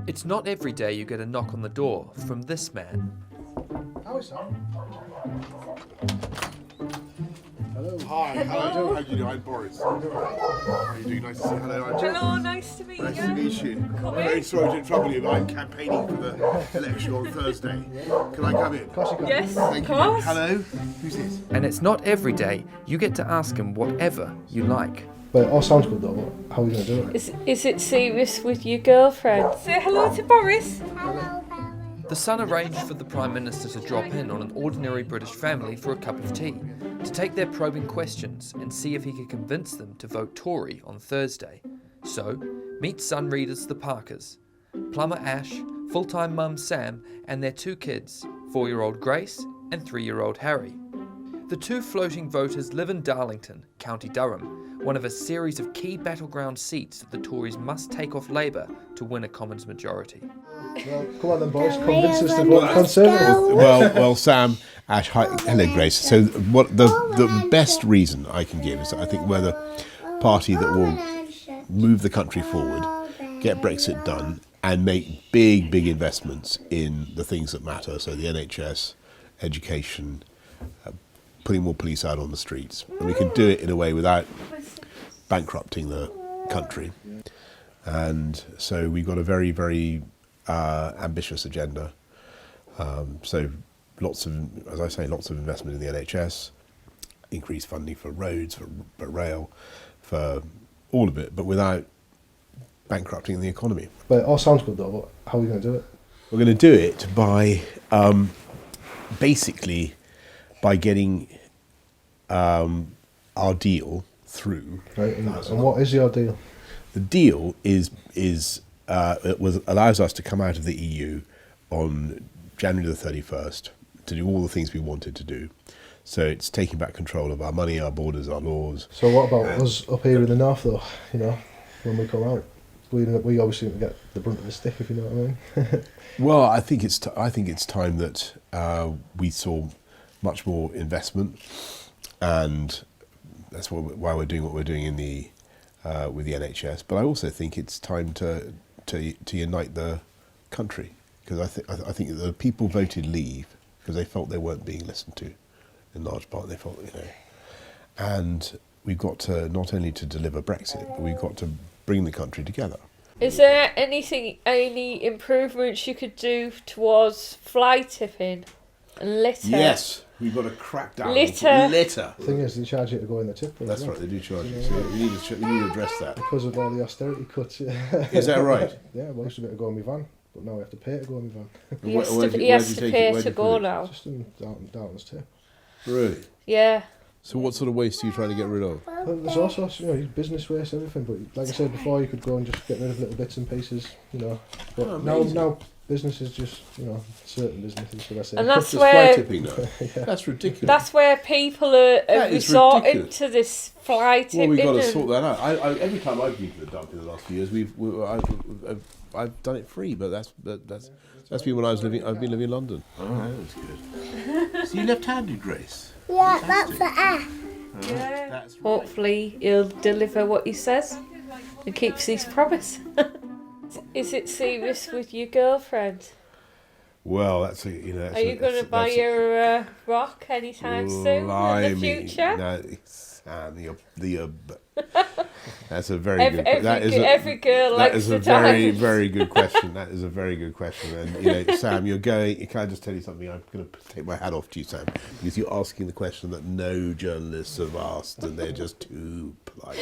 It's not every day you get a knock on the door from this man. How is that? Hello. Hi, hello. How do you do? I'm Boris. How are you doing? Nice to see you. Hello, I'm Jim. Hello, nice to meet you. Nice to meet you. Come I'm in. very sorry to trouble you, but I'm campaigning for the election on Thursday. Can I come in? Of course you can. Yes, Thank of you. course. Hello. Who's this? And it's not every day you get to ask him whatever you like. But it all sounds good though, but how are we going to do it? Is it serious with your girlfriend? Say hello to Boris. The Sun arranged for the Prime Minister to drop in on an ordinary British family for a cup of tea, to take their probing questions and see if he could convince them to vote Tory on Thursday. So, meet Sun readers the Parkers, plumber Ash, full-time mum Sam, and their two kids, 4-year-old Grace and 3-year-old Harry. The two floating voters live in Darlington, County Durham, one of a series of key battleground seats that the Tories must take off Labour to win a Commons majority. Well, come on then, boys. Convince us to vote Conservative. Well, Sam, Ash, hi, hello, Grace. So, what the best reason I can give is that I think we're the party that will move the country forward, get Brexit done, and make big investments in the things that matter. So, the NHS, education, putting more police out on the streets, and we can do it in a way without bankrupting the country. And so we've got a very ambitious agenda. So lots of investment in the NHS, increased funding for roads, for rail, for all of it, but without bankrupting the economy. But it all sounds good though, but how are we going to do it? We're going to do it by basically by getting our deal through. Right, and what is your deal? The deal allows us to come out of the EU on January the 31st to do all the things we wanted to do. So it's taking back control of our money, our borders, our laws. So what about us up here in the north though, you know, when we come out? We obviously get the brunt of the stick, if you know what I mean. Well, I think it's time that we saw much more investment, and that's why we're doing what we're doing in the with the NHS. But I also think it's time to unite the country, because I think the people voted Leave because they felt they weren't being listened to, in large part. They felt, and we've got to not only to deliver Brexit, but we've got to bring the country together. Is there any improvements you could do towards fly tipping and litter? Yes, we've got to crack down Litter. on litter. The thing is, they charge you to go in the tip. Though, That's as well. right, they do charge you. So we need to address that. Because of all the austerity cuts. Is that right? Yeah, well, I used to be able to go in my van, but now I have to pay to go in my van. He has to pay to go now. Just in Darlington's tip. Really? Yeah. So what sort of waste are you trying to get rid of? Well, there's all sorts, business waste, everything. But like I said before, you could go and just get rid of little bits and pieces, But now businesses just, certain businesses, should I say? And that's Just where fly tipping now. Yeah. That's ridiculous. that's where people are That is resorting ridiculous. to this fly tipping. Well, we've got to and- sort that out. I every time I've been to the dump in the last few years, I've done it free, but that's been when I've been living in London. Oh, that's good. So you left-handed, Grace? Yeah, that's the F. Yeah. That's right. Hopefully he'll deliver what he says and keeps his promise. Is it serious with your girlfriend? Well, that's Are you going to buy her a rock anytime soon in the future? No, Sam, that's a very good. Every girl That likes is the a very, diamond. very good question. That is a very good question. And Sam, can I just tell you something? I'm going to take my hat off to you, Sam, because you're asking the question that no journalists have asked, and they're just too polite.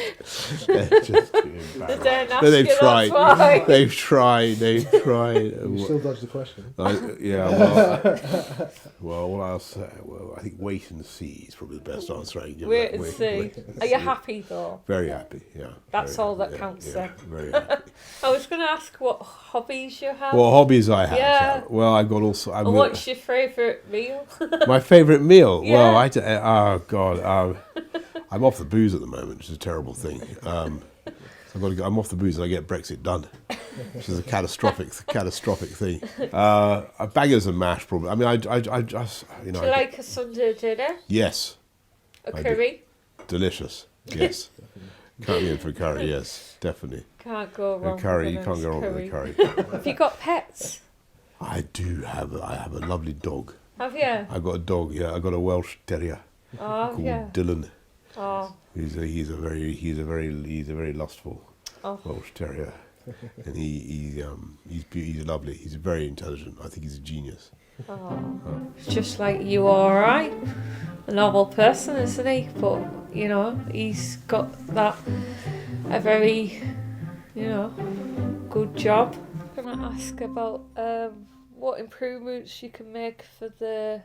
They're just too embarrassed. Don't ask But they've you, tried. that's why. They've tried. You still dodged the question. Well, what I'll say, I think wait and see is probably the best answer I can give. Wait that. and see. and Are you see. happy though? Very happy, yeah. That's Very all that happy, yeah, counts yeah, then. Very happy. I was going to ask what hobbies you have. What hobbies I have? Yeah. Well, I've got also. And what's your favourite meal? My favourite meal? Yeah. Well, oh God, I'm off the booze at the moment, which is a terrible thing. I'm off the booze and I get Brexit done, which is a catastrophic thing. Bangers and mash, probably. I mean, I just, Do you like a Sunday dinner? Yes. A I do. curry? Delicious. Yes. Count me in for curry, yes, definitely. Can't go wrong. Curry, with you a can't nice go wrong with a curry. curry. Have you got pets? I have a lovely dog. Have you? I got a dog, yeah. I got a Welsh Terrier Oh, called yeah. Dylan. Oh, He's a very lustful oh. Welsh Terrier, and he's lovely. He's very intelligent. I think he's a genius. Oh. Just like you, alright. A normal person, isn't he? But, you know, he's got a very, you know, good job. I'm going to ask about what improvements you can make for the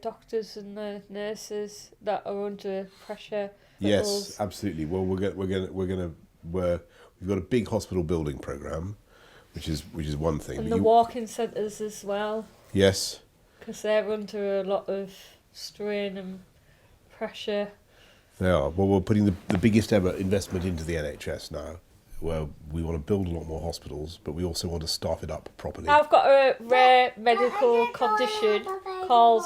doctors and the nurses that are under pressure. Yes, absolutely. Well, we've got a big hospital building program, which is one thing. And but the walk-in centres as well. Yes. Because they're under a lot of strain and pressure. They are. Well, we're putting the biggest ever investment into the NHS now, where we want to build a lot more hospitals, but we also want to staff it up properly. I've got a rare medical condition called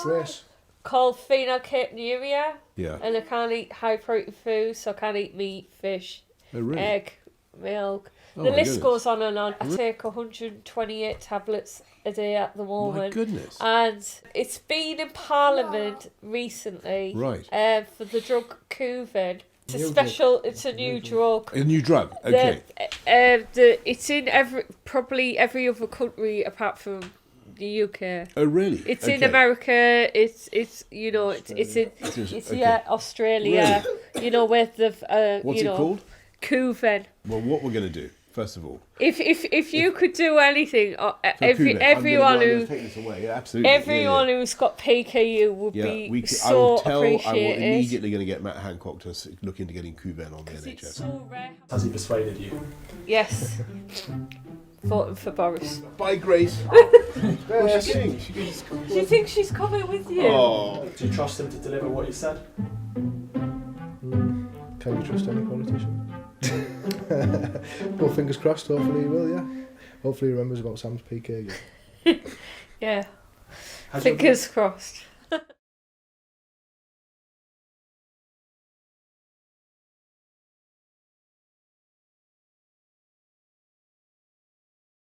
phenylketonuria. Yeah. And I can't eat high protein foods, so I can't eat meat, fish, Oh, really? egg, milk. Oh, The my list goodness. goes on and on. I take 128 tablets a day at the moment. My goodness. And it's been in Parliament recently. Right. For the drug Kuvan. It's a New special. It's a new drug. A new drug. Okay. It's in probably every other country apart from the UK. Oh, really? It's in Okay. America. It's you know it's in Okay. yeah, Australia. You know where the What's you it know called? Kuvan. Well, what we're going to do, first of all. If you could do anything, for every Kuvan, everyone I'm gonna who take this away. Yeah, absolutely. everyone who's got PKU would be I so will appreciated. immediately going to get Matt Hancock to look into getting Kuvan on the It's NHS. so rare. Has he persuaded you? Yes. Voting for Boris. Bye, Grace. What's she saying? Do you think she's coming with you? Oh. Do you trust him to deliver what he said? Can you trust any politician? Well, fingers crossed, hopefully he will, yeah. Hopefully he remembers about Sam's PK again. Yeah. Has your- Fingers crossed.